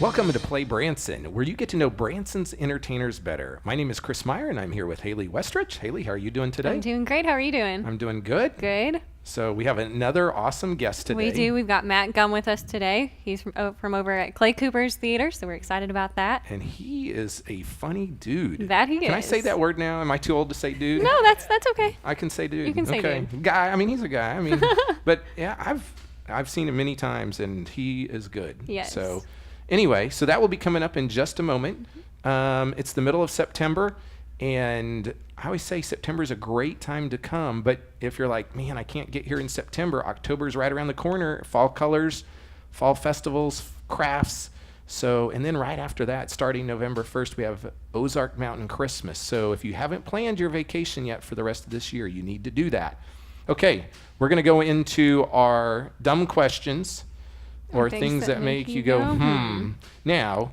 Welcome to Play Branson, where you get to know Branson's entertainers better. My name is Chris Meyer, and I'm here with Haley Westrich. Haley, how are you doing today? I'm doing great. How are you doing? I'm doing good. Good. So we have another awesome guest today. We do. We've got Matt Gumm with us today. He's from over at Clay Cooper's Theater, so we're excited about that. And he is a funny dude. That he is. Can I say that word now? Am I too old to say dude? No, that's okay. I can say dude. You can say dude. Guy. I mean, he's a guy. I mean, but yeah, I've seen him many times, and he is good. Yes. So anyway, so that will be coming up in just a moment. It's the middle of September, and I always say September is a great time to come, but if you're like, man, I can't get here in September, October's right around the corner, fall colors, fall festivals, crafts. So, and then right after that, starting November 1st, we have Ozark Mountain Christmas. So if you haven't planned your vacation yet for the rest of this year, you need to do that. Okay, we're going to go into our dumb questions or things that make you go. Now,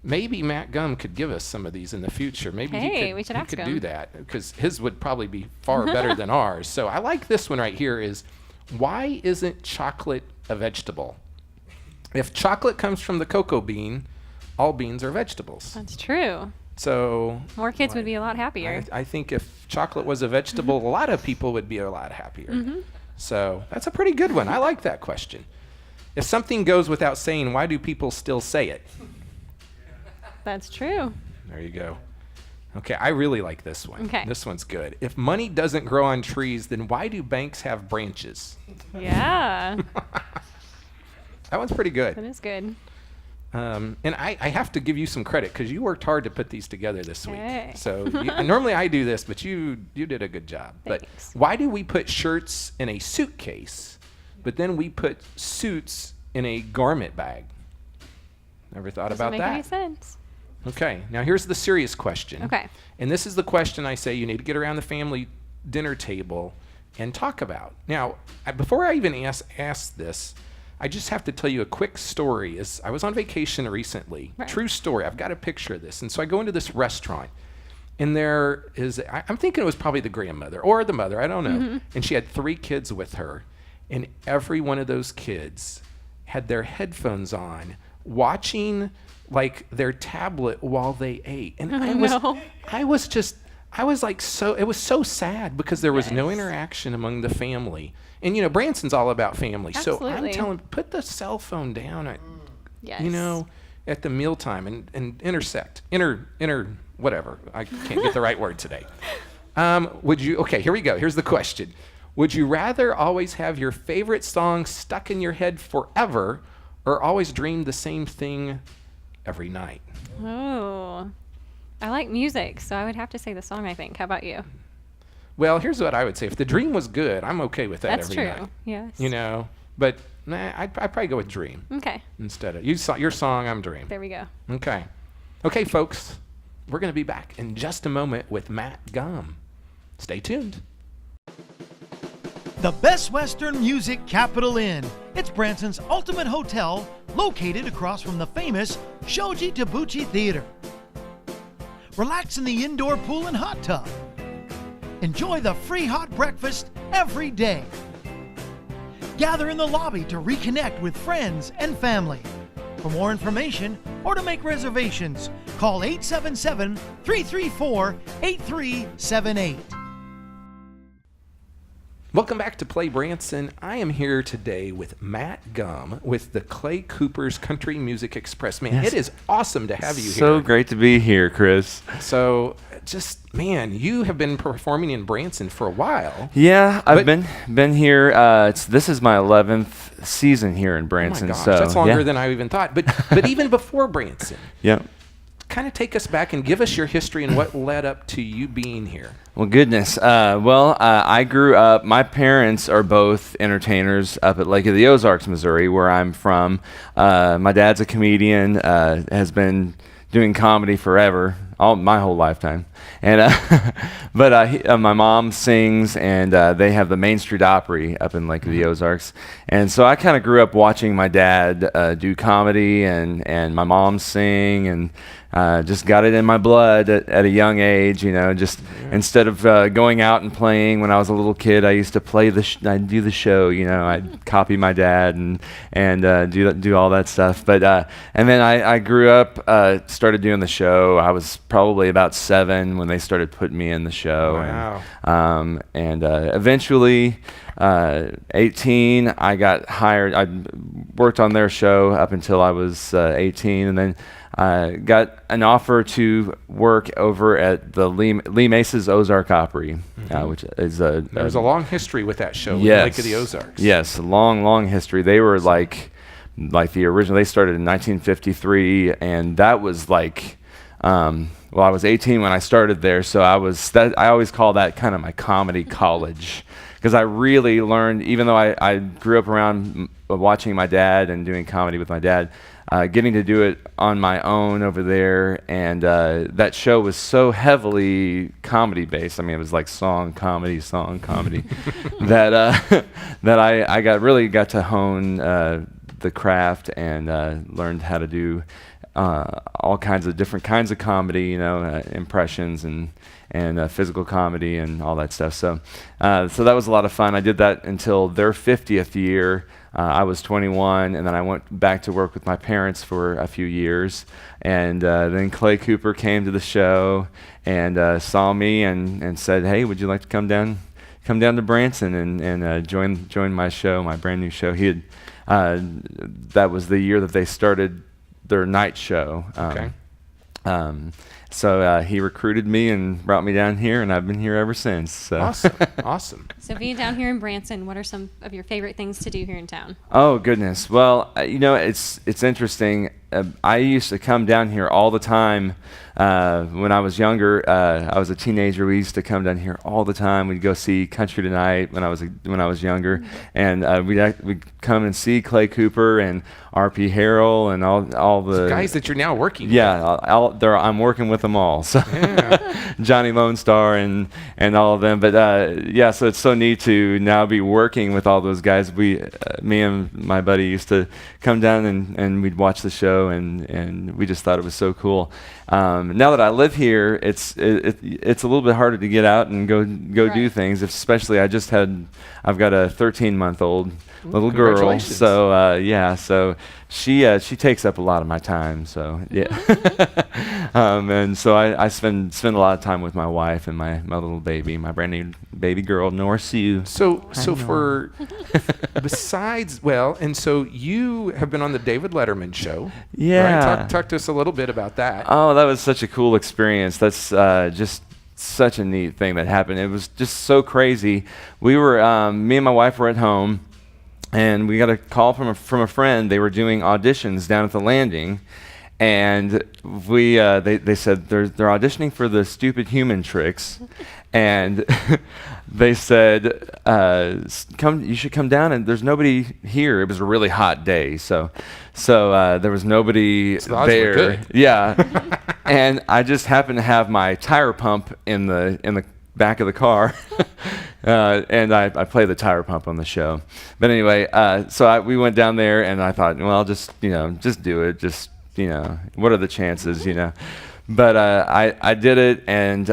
maybe Matt Gumm could give us some of these in the future. Maybe we should ask he could him. do that, because his would probably be far better than ours. So I like this one right here is, why isn't chocolate a vegetable? If chocolate comes from the cocoa bean, all beans are vegetables. That's true. So More kids would be a lot happier. I think if chocolate was a vegetable, a lot of people would be a lot happier. So that's a pretty good one. I like that question. If something goes without saying, why do people still say it? That's true. There you go. Okay, I really like this one. Okay. This one's good. If money doesn't grow on trees, then why do banks have branches? Yeah. That one's pretty good. That is good. And I have to give you some credit, because you worked hard to put these together this week. Hey. So normally I do this, but you did a good job. Thanks. But why do we put shirts in a suitcase, but then we put suits in a garment bag? Never thought about Doesn't that. make any sense. Okay, now here's the serious question. Okay. And this is the question I say you need to get around the family dinner table and talk about. Now, before I even ask this, I just have to tell you a quick story. I was on vacation recently. Right. True story. I've got a picture of this. And so I go into this restaurant, and there is, I'm thinking it was probably the grandmother or the mother, I don't know. And she had 3 kids with her, and every one of those kids had their headphones on, watching like their tablet while they ate. And it was so sad, because there was no interaction among the family. And you know, Branson's all about family. Absolutely. So I'm telling, put the cell phone down at, at the mealtime and whatever. I can't get the right word today. Okay, here we go. Here's the question. Would you rather always have your favorite song stuck in your head forever, or always dream the same thing every night? Oh, I like music, so I would have to say the song, I think. How about you? Well, here's what I would say. If the dream was good, I'm okay with that That's every true. night. Yes. You know, but I'd probably go with dream Okay. instead of your song, I'm dream. There we go. Okay. Okay, folks, we're going to be back in just a moment with Matt Gumm. Stay tuned. The Best Western Music Capital Inn. It's Branson's ultimate hotel, located across from the famous Shoji Tabuchi Theater. Relax in the indoor pool and hot tub. Enjoy the free hot breakfast every day. Gather in the lobby to reconnect with friends and family. For more information or to make reservations, call 877-334-8378. Welcome back to Play Branson. I am here today with Matt Gumm with the Clay Cooper's Country Music Express. Man, It is awesome to have you here. So great to be here, Chris. So, man, you have been performing in Branson for a while. Yeah, I've been here. This is my 11th season here in Branson. Oh my gosh, so that's longer than I even thought. But even before Branson, yeah. kind of take us back and give us your history and what led up to you being here. Well, goodness. I grew up. My parents are both entertainers up at Lake of the Ozarks, Missouri, where I'm from. My dad's a comedian. Has been doing comedy forever, my whole lifetime. And my mom sings, and they have the Main Street Opry up in Lake of the Ozarks. And so I kind of grew up watching my dad do comedy and my mom sing, just got it in my blood at a young age, just instead of going out and playing when I was a little kid, I used to play I'd do the show, I'd copy my dad and do all that stuff. But and then I grew up, started doing the show. I was probably about 7 when they started putting me in the show. Wow. And eventually, 18, I got hired. I worked on their show up until I was 18, and then got an offer to work over at the Lee Mace's Ozark Opry, which is There's a long history with that show, yes, Lake of the Ozarks. Yes, a long history. They were like the original. They started in 1953, and that was like, well, I was 18 when I started there, so I always call that kind of my comedy college, because I really learned, even though I grew up around watching my dad and doing comedy with my dad, getting to do it on my own over there, and that show was so heavily comedy based. I mean, it was like song comedy, that I really got to hone the craft and learned how to do all kinds of different kinds of comedy, impressions and physical comedy and all that stuff. So that was a lot of fun. I did that until their 50th year. I was 21, and then I went back to work with my parents for a few years. And then Clay Cooper came to the show and saw me and said, "Hey, would you like to come down to Branson and join my show, my brand new show?" That was the year that they started their night show. Okay. So he recruited me and brought me down here, and I've been here ever since. So. Awesome. So being down here in Branson, what are some of your favorite things to do here in town? Oh goodness. Well, it's interesting. I used to come down here all the time when I was younger. I was a teenager. We used to come down here all the time. We'd go see Country Tonight when I was younger, and we'd come and see Clay Cooper and R.P. Harrell and all the guys that you're now working with. Yeah, I'm working with them all. So Johnny Lone Star and all of them. But so it's so neat to now be working with all those guys. Me and my buddy used to come down and we'd watch the show, and we just thought it was so cool. Now that I live here, it's a little bit harder to get out and go Right. do things. Especially, I've got a 13-month-old little girl. Congratulations. So so she takes up a lot of my time. So yeah, and so I spend a lot of time with my wife and my little baby, my brand new baby girl, Nora Sue. So for besides, and so you have been on the David Letterman show. Yeah. Right? Talk to us a little bit about that. Oh, that was such a cool experience. That's just such a neat thing that happened. It was just so crazy. We were, me and my wife were at home, and we got a call from a friend. They were doing auditions down at the Landing, and they said they're auditioning for the Stupid Human Tricks, and they said, you should come down, and there's nobody here. It was a really hot day, so there was nobody So the odds were there. good. Yeah, and I just happened to have my tire pump in the back of the car, and I play the tire pump on the show. But anyway, so we went down there, and I thought, well, just do it. Just what are the chances, But I did it, and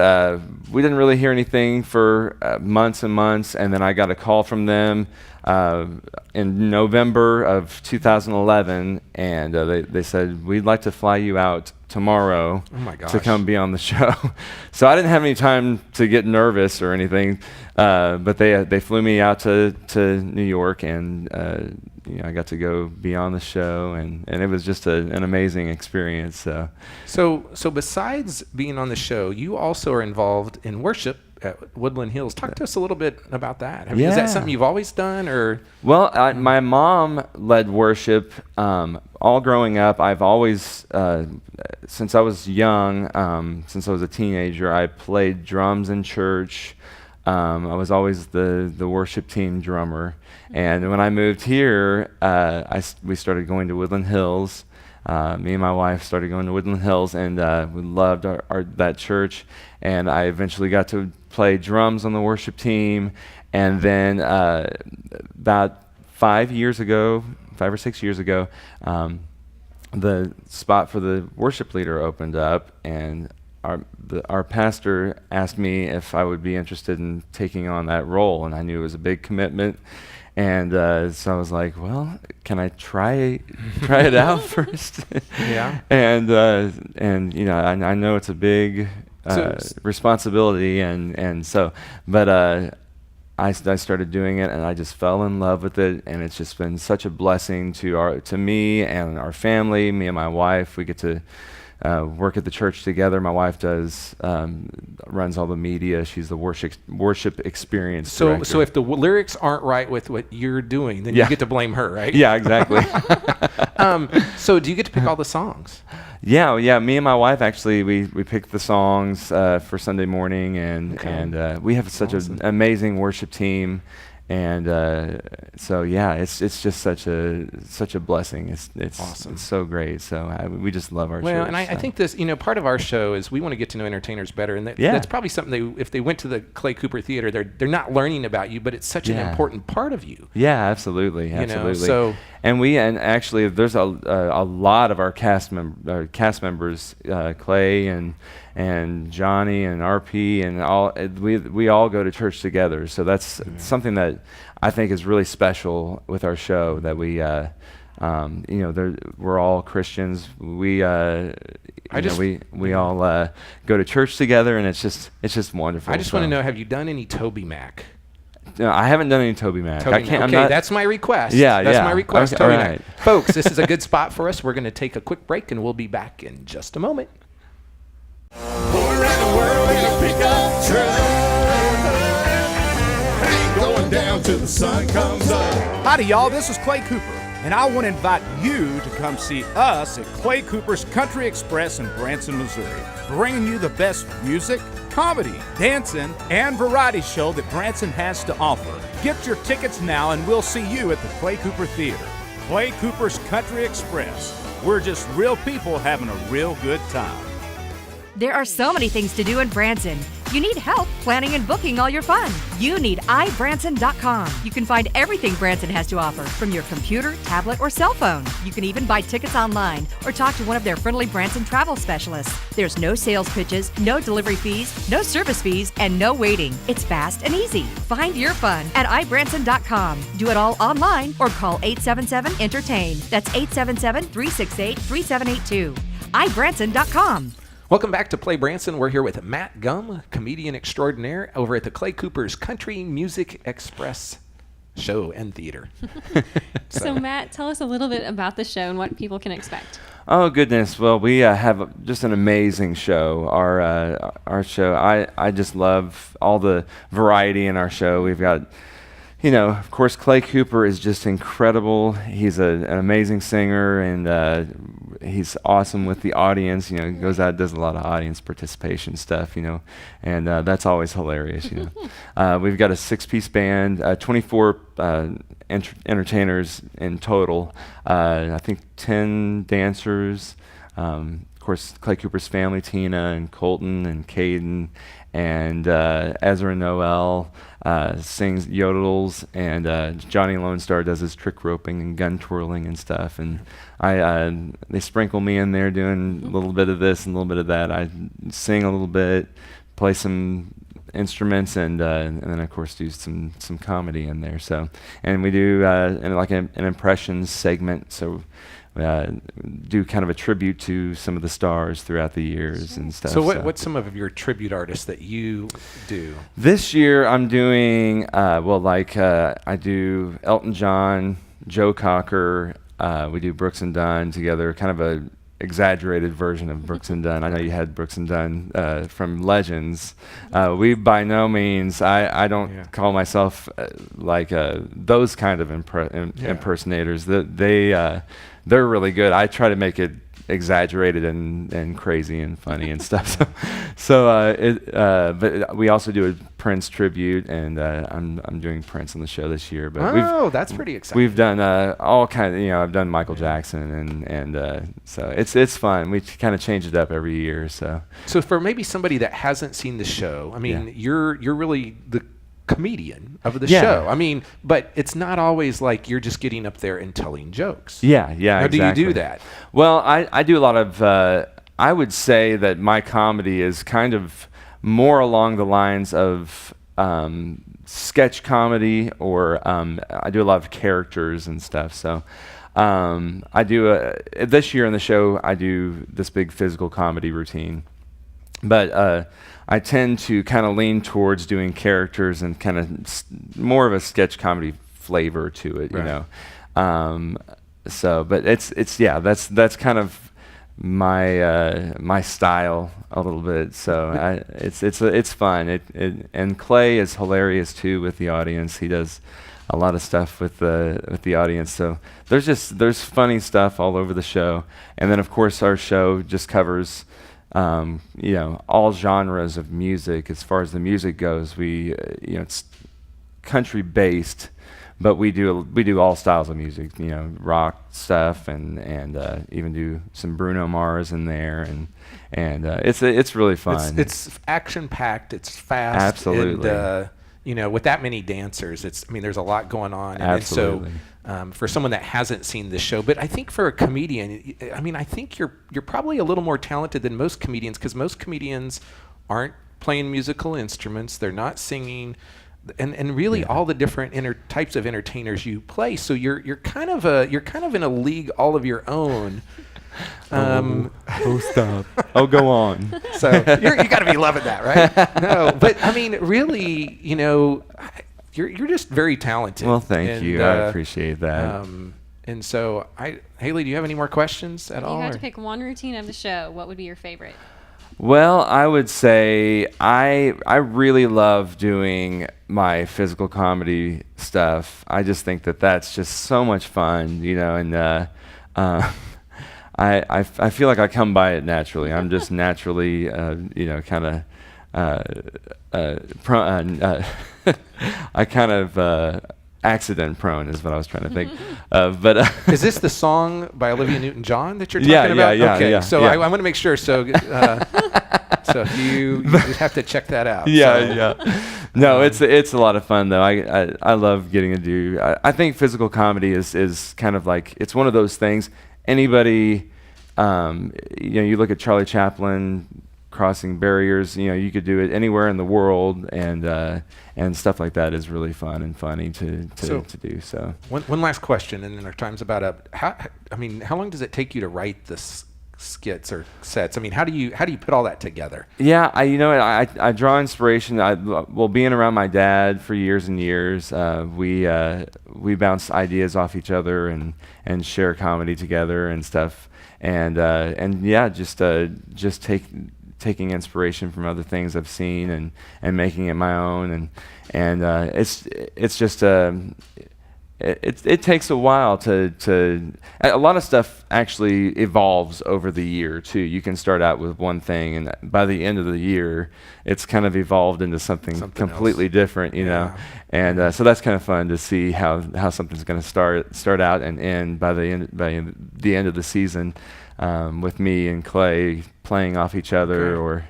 we didn't really hear anything for months and months, and then I got a call from them in November of 2011, and they said, we'd like to fly you out tomorrow to come be on the show. So I didn't have any time to get nervous or anything, but they flew me out to New York, and I got to go be on the show, and it was just an amazing experience. So besides being on the show, you also are involved in worship at Woodland Hills. Talk to us a little bit about that. I mean, is that something you've always done, or? Well, my mom led worship all growing up. I've always, since I was young, since I was a teenager, I played drums in church. I was always the worship team drummer. And when I moved here, we started going to Woodland Hills. Me and my wife started going to Woodland Hills, and we loved that church. And I eventually got to play drums on the worship team. And then about 5 or 6 years ago, the spot for the worship leader opened up, and our pastor asked me if I would be interested in taking on that role, and I knew it was a big commitment. And so I was like, well, can I try it out first? Yeah. And I know it's a big responsibility, and so, but I started doing it, and I just fell in love with it, and it's just been such a blessing to me and our family. Me and my wife, we get to work at the church together. My wife runs all the media. She's the worship experience director. So if the lyrics aren't right with what you're doing, then you get to blame her, right? Yeah, exactly. So do you get to pick all the songs? Yeah. Me and my wife actually we picked the songs for Sunday morning, and we have such an amazing worship team. And so it's just such a blessing. It's awesome. It's so great. So we just love our church. Well, and I think this, part of our show is we want to get to know entertainers better, and that's probably something if they went to the Clay Cooper Theater, they're not learning about you, but it's such an important part of you. Yeah, absolutely. And actually, there's a lot of our cast members, Clay and Johnny and RP and all. We all go to church together. So that's something that I think is really special with our show. That we're all Christians. We all go to church together, and it's just wonderful. I just want to know: have you done any Toby Mac? No, I haven't done any Toby Mac. That's my request. That's my request. Okay, Toby Mac. Folks, this is a good spot for us. We're going to take a quick break, and we'll be back in just a moment. Going around the world in a pickup truck. Ain't going down till the sun comes up. Howdy, y'all. This is Clay Cooper, and I want to invite you to come see us at Clay Cooper's Country Express in Branson, Missouri, bringing you the best music, comedy, dancing, and variety show that Branson has to offer. Get your tickets now, and we'll see you at the Clay Cooper Theater. Clay Cooper's Country Express. We're just real people having a real good time. There are so many things to do in Branson. You need help planning and booking all your fun. You need iBranson.com. You can find everything Branson has to offer from your computer, tablet, or cell phone. You can even buy tickets online or talk to one of their friendly Branson travel specialists. There's no sales pitches, no delivery fees, no service fees, and no waiting. It's fast and easy. Find your fun at iBranson.com. Do it all online or call 877-ENTERTAIN. That's 877-368-3782. iBranson.com. Welcome back to Play Branson. We're here with Matt Gumm, comedian extraordinaire, over at the Clay Cooper's Country Music Express show and theater. So Matt, tell us a little bit about the show and what people can expect. Oh goodness! Well, we have just an amazing show. Our show. I just love all the variety in our show. We've got, of course, Clay Cooper is just incredible. He's an amazing singer, and he's awesome with the audience. He goes out, does a lot of audience participation stuff, and that's always hilarious. We've got a 6-piece band, 24 entertainers in total. I think 10 dancers. Of course, Clay Cooper's family, Tina and Colton and Caden, and Ezra Noel sings, yodels, and Johnny Lone Star does his trick roping and gun twirling and stuff. And they sprinkle me in there doing a little bit of this and a little bit of that. I sing a little bit, play some instruments, and then of course do some comedy in there. So, and we do an impressions segment. So. Do kind of a tribute to some of the stars throughout the years and stuff. So what's some of your tribute artists that you do? This year I'm doing, I do Elton John, Joe Cocker, we do Brooks and Dunn together, kind of a exaggerated version of Brooks and Dunn. I know you had Brooks and Dunn from Legends. We by no means, I don't call myself those kind of impersonators. They're really good. I try to make it exaggerated and crazy and funny and stuff. But we also do a Prince tribute, and I'm doing Prince on the show this year. But that's pretty exciting. We've done all kind of, I've done Michael Jackson, and so it's fun. We kind of change it up every year. So for maybe somebody that hasn't seen the show, I mean, you're really comedian of the Yeah. show. I mean, but it's not always like you're just getting up there and telling jokes. Yeah, How exactly. do you do that? Well, I do a lot of, I would say that my comedy is kind of more along the lines of sketch comedy, or I do a lot of characters and stuff. So I do, this year in the show, I do this big physical comedy routine. But I tend to kind of lean towards doing characters and kind of more of a sketch comedy flavor to it, you Right. know. So, but it's yeah, that's kind of my my style a little bit. So it's fun. And Clay is hilarious too with the audience. He does a lot of stuff with the audience. So there's funny stuff all over the show. And then of course our show just covers you know, all genres of music. As far as the music goes, we you know, it's country based, but we do all styles of music, you know, rock stuff, and even do some Bruno Mars in there, and it's really fun. It's action packed. It's fast. Absolutely. And, you know, with that many dancers, I mean, there's a lot going on. Absolutely. And so, for someone that hasn't seen the show, but I think for a comedian, I mean, I think you're probably a little more talented than most comedians, because most comedians aren't playing musical instruments. They're not singing. And really all the different types of entertainers you play. So you're kind of in a league all of your own. Oh, stop. Oh, go on. So you got to be loving that, right? No, but I mean, really, you know, you're just very talented. Well, thank And, you. I appreciate that. And so, Haley, do you have any more questions at If all? you had to or- pick one routine of the show, what would be your favorite? Well, I would say I really love doing my physical comedy stuff. I just think that that's just so much fun, you know, and I feel like I come by it naturally. I'm just naturally, you know, kind of I kind of accident prone is what I was trying to think. But Is this the song by Olivia Newton-John that you're talking Yeah, about? yeah, okay, yeah, so yeah. I want to make sure. So, so you have to check that out. Yeah, So, yeah. No, it's a lot of fun though. I love getting to do. I think physical comedy is kind of like, it's one of those things. Anybody, you know, you look at Charlie Chaplin crossing barriers. You know, you could do it anywhere in the world, and stuff like that is really fun and funny to do. So one last question, and then our time's about up. How long does it take you to write this skits or sets? I mean, how do you put all that together? yeah, I draw inspiration. Well, being around my dad for years and years, we bounce ideas off each other and share comedy together and stuff. And yeah, just taking inspiration from other things I've seen and making it my own, and it's just it takes a while to a lot of stuff actually evolves over the year too. You can start out with one thing, and by the end of the year it's kind of evolved into something completely else. different, you know. And so that's kind of fun to see how something's going to start out and end by the end of the season, with me and Clay playing off each other. Okay.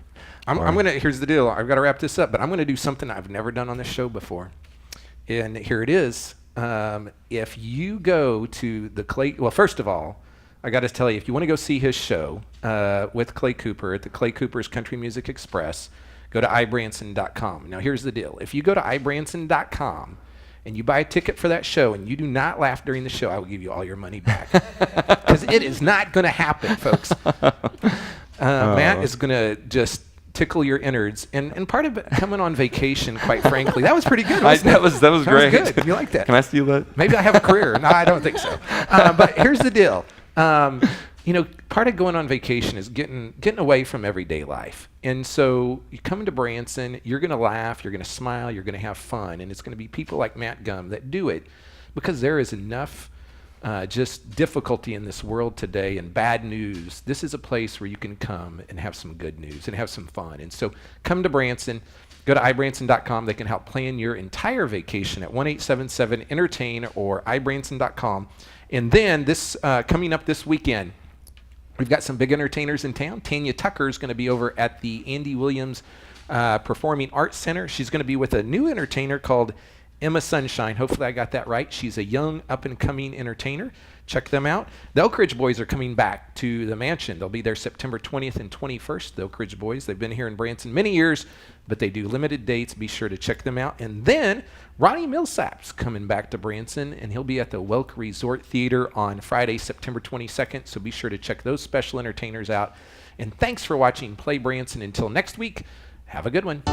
I'm gonna. Here's the deal. I've got to wrap this up, but I'm gonna do something I've never done on this show before, and here it is. If you go to the Clay, well, first of all, I got to tell you, if you want to go see his show with Clay Cooper at the Clay Cooper's Country Music Express, go to ibranson.com. Now, here's the deal. If you go to ibranson.com and you buy a ticket for that show and you do not laugh during the show, I will give you all your money back. Because it is not going to happen, folks. Matt is going to just tickle your innards, and part of it coming on vacation, quite frankly, that was pretty good. That was great. Good. You like that? Can I steal that? Maybe I have a career. No, I don't think so. But here's the deal. You know, part of going on vacation is getting away from everyday life. And so you come into Branson, you're going to laugh, you're going to smile, you're going to have fun, and it's going to be people like Matt Gumm that do it, because there is enough just difficulty in this world today and bad news. This is a place where you can come and have some good news and have some fun. And so come to Branson. Go to ibranson.com. They can help plan your entire vacation at 1-877-ENTERTAIN or ibranson.com. And then this coming up this weekend, we've got some big entertainers in town. Tanya Tucker is going to be over at the Andy Williams Performing Arts Center. She's going to be with a new entertainer called Emma Sunshine. Hopefully I got that right. She's a young up-and-coming entertainer. Check them out. The Oak Ridge Boys are coming back to the mansion. They'll be there September 20th and 21st, the Oak Ridge Boys. They've been here in Branson many years, but they do limited dates. Be sure to check them out. And then Ronnie Millsap's coming back to Branson, and he'll be at the Welk Resort Theater on Friday, September 22nd. So be sure to check those special entertainers out. And thanks for watching Play Branson. Until next week, have a good one.